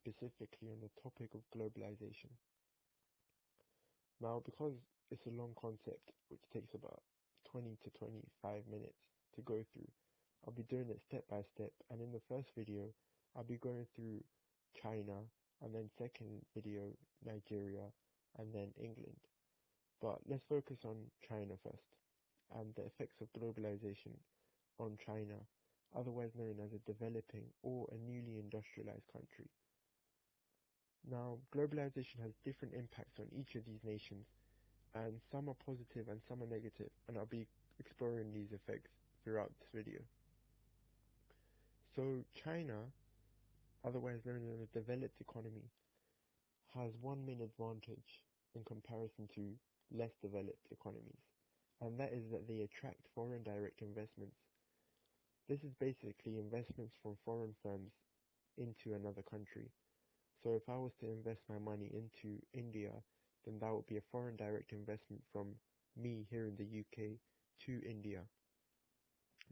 specifically on the topic of globalization. Now, because it's a long concept which takes about 20 to 25 minutes to go through, I'll be doing it step by step, and in the first video, I'll be going through China, and then second video, Nigeria, and then England. But let's focus on China first, and the effects of globalization on China, otherwise known as a developing or a newly industrialized country. Now, globalization has different impacts on each of these nations, and some are positive and some are negative, and I'll be exploring these effects throughout this video. So China, otherwise known as a developed economy, has one main advantage in comparison to less developed economies, and that is that they attract foreign direct investments. This is basically investments from foreign firms into another country. So if I was to invest my money into India, then that would be a foreign direct investment from me here in the UK to India.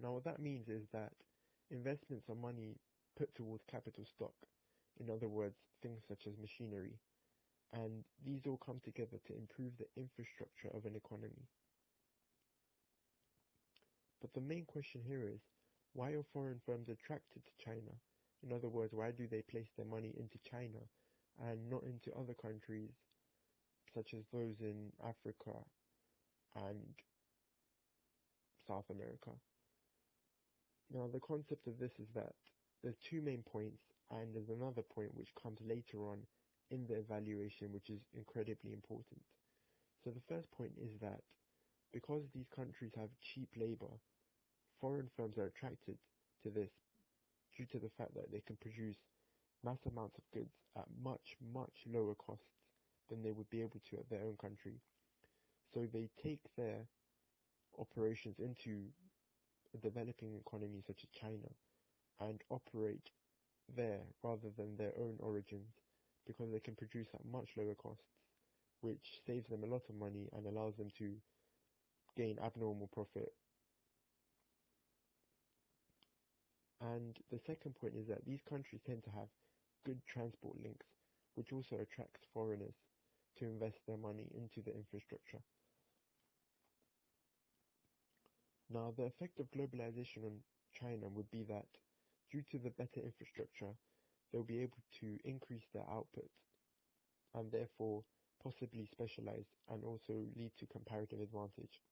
Now what that means is that investments are money put towards capital stock, in other words, things such as machinery, and these all come together to improve the infrastructure of an economy. But the main question here is, why are foreign firms attracted to China? In other words, why do they place their money into China and not into other countries such as those in Africa and South America? Now, the concept of this is that there's two main points, and there's another point which comes later on in the evaluation, which is incredibly important. So the first point is that because these countries have cheap labor, foreign firms are attracted to this due to the fact that they can produce mass amounts of goods at much, much lower costs than they would be able to at their own country. So they take their operations into a developing economy such as China and operate there rather than their own origins, because they can produce at much lower costs, which saves them a lot of money and allows them to gain abnormal profit. And the second point is that these countries tend to have good transport links, which also attracts foreigners to invest their money into the infrastructure. Now, the effect of globalization on China would be that due to the better infrastructure, they'll be able to increase their output and therefore possibly specialize and also lead to comparative advantage.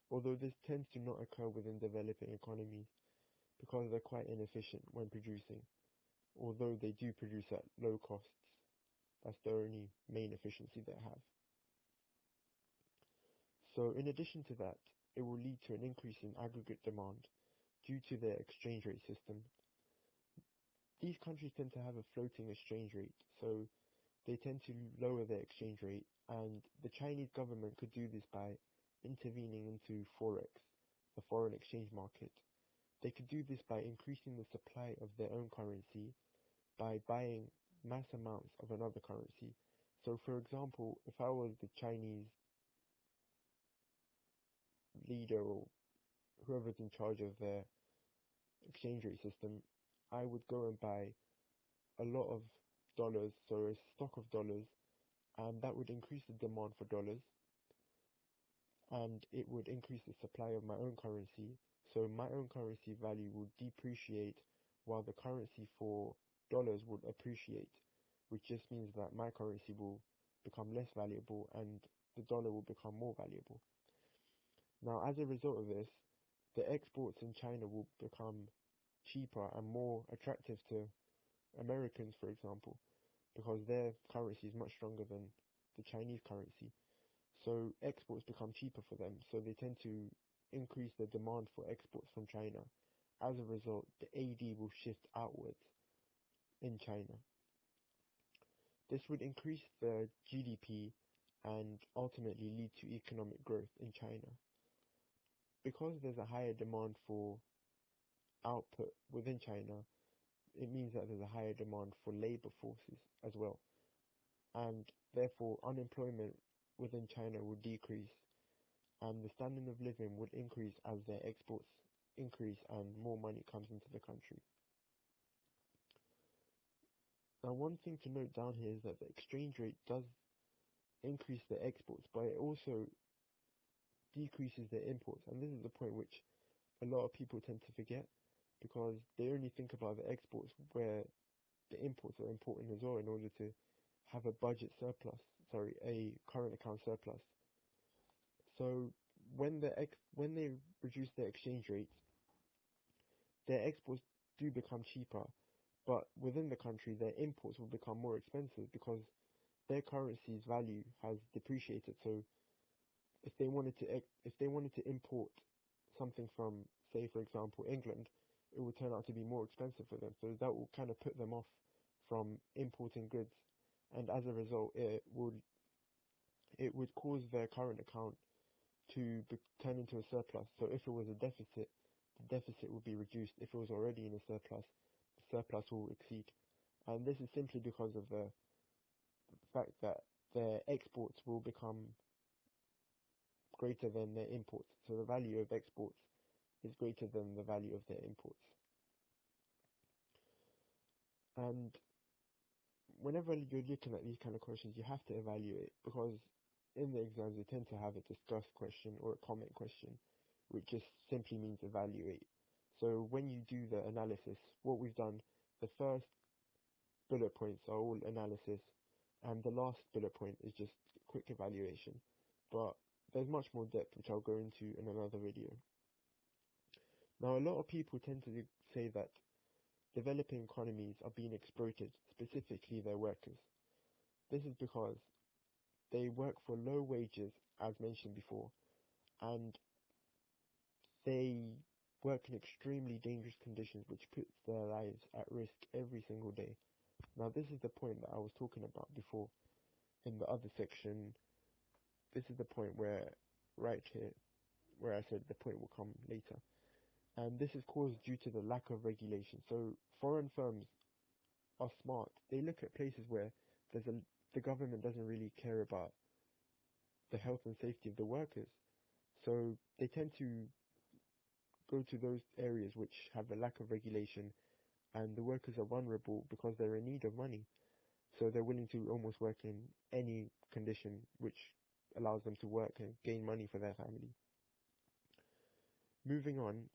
Although this tends to not occur within developing economies because they're quite inefficient when producing, although they do produce at low costs. That's the only main efficiency they have. So in addition to that, it will lead to an increase in aggregate demand due to their exchange rate system. These countries tend to have a floating exchange rate, so they tend to lower their exchange rate, and the Chinese government could do this by intervening into Forex, the foreign exchange market. They could do this by increasing the supply of their own currency by buying mass amounts of another currency. So for example, if I was the Chinese leader or whoever's in charge of their exchange rate system, I would go and buy a lot of dollars, so a stock of dollars, and that would increase the demand for dollars, and it would increase the supply of my own currency, so my own currency value would depreciate while the currency for dollars would appreciate, which just means that my currency will become less valuable and the dollar will become more valuable. Now, as a result of this, the exports in China will become cheaper and more attractive to Americans, for example, because their currency is much stronger than the Chinese currency. So exports become cheaper for them, so they tend to increase the demand for exports from China. As a result, the AD will shift outwards in China. This would increase the GDP and ultimately lead to economic growth in China. Because there's a higher demand for output within China, it means that there's a higher demand for labor forces as well. And therefore, unemployment within China would decrease, and the standard of living would increase as their exports increase and more money comes into the country. Now, one thing to note down here is that the exchange rate does increase the exports, but it also decreases the imports. And this is the point which a lot of people tend to forget, because they only think about the exports where the imports are important as well in order to have a budget surplus, a current account surplus. So when they reduce their exchange rates, their exports do become cheaper, but within the country, their imports will become more expensive because their currency's value has depreciated. So if they wanted to import something from, say for example, England, it would turn out to be more expensive for them. So that will kind of put them off from importing goods, and as a result, it would cause their current account to turn into a surplus. So if it was a deficit, the deficit would be reduced. If it was already in a surplus, the surplus will exceed. And this is simply because of the fact that their exports will become greater than their imports. So the value of exports is greater than the value of their imports. And whenever you're looking at these kind of questions, you have to evaluate, because in the exams they tend to have a discuss question or a comment question, which just simply means evaluate. So when you do the analysis, what we've done, the first bullet points are all analysis, and the last bullet point is just quick evaluation. But there's much more depth, which I'll go into in another video. Now, a lot of people tend to say that developing economies are being exploited, specifically their workers. This is because they work for low wages, as mentioned before, and they work in extremely dangerous conditions, which puts their lives at risk every single day. Now, this is the point that I was talking about before in the other section. This is the point where, right here, where I said the point will come later. And this is caused due to the lack of regulation. So foreign firms are smart. They look at places where the government doesn't really care about the health and safety of the workers. So they tend to go to those areas which have a lack of regulation, and the workers are vulnerable because they're in need of money. So they're willing to almost work in any condition which allows them to work and gain money for their family. Moving on,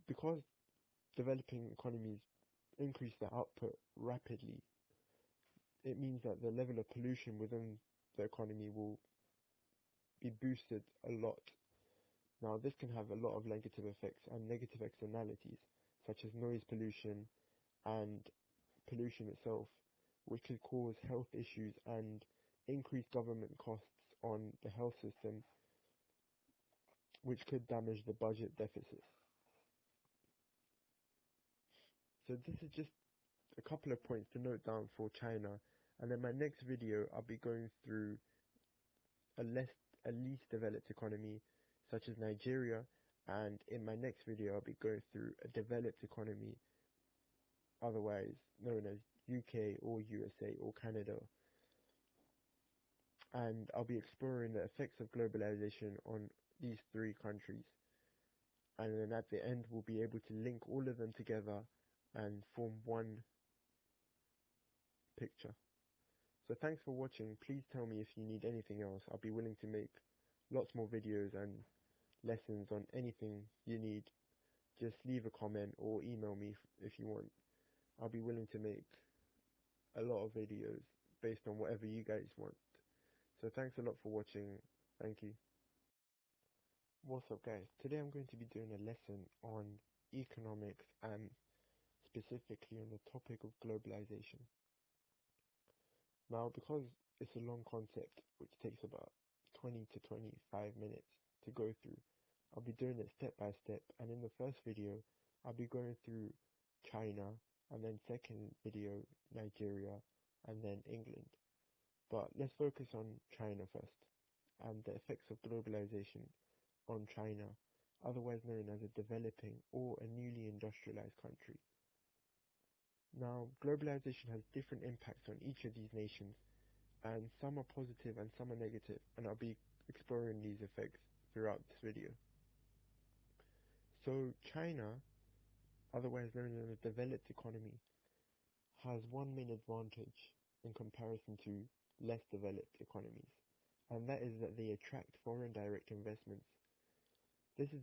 because developing economies increase their output rapidly, it means that the level of pollution within the economy will be boosted a lot. Now, this can have a lot of negative effects and negative externalities, such as noise pollution and pollution itself, which could cause health issues and increase government costs on the health system, which could damage the budget deficit. So this is just a couple of points to note down for China, and in my next video I'll be going through a least developed economy such as Nigeria, and in my next video I'll be going through a developed economy, otherwise known as UK or USA or Canada, and I'll be exploring the effects of globalization on these three countries, and then at the end we'll be able to link all of them together and form one picture. So thanks for watching. Please tell me if you need anything else. I'll be willing to make lots more videos and lessons on anything you need. Just leave a comment or email me if you want. I'll be willing to make a lot of videos based on whatever you guys want. So thanks a lot for watching. Thank you. What's up, guys? Today I'm going to be doing a lesson on economics and specifically on the topic of globalization. Now, because it's a long concept which takes about 20 to 25 minutes to go through, I'll be doing it step by step, and in the first video I'll be going through China, and then second video Nigeria, and then England. But let's focus on China first, and the effects of globalization on China, otherwise known as a developing or a newly industrialized country. Now, globalization has different impacts on each of these nations, and some are positive and some are negative, and I'll be exploring these effects throughout this video. So China, otherwise known as a developed economy, has one main advantage in comparison to less developed economies, and that is that they attract foreign direct investments. This is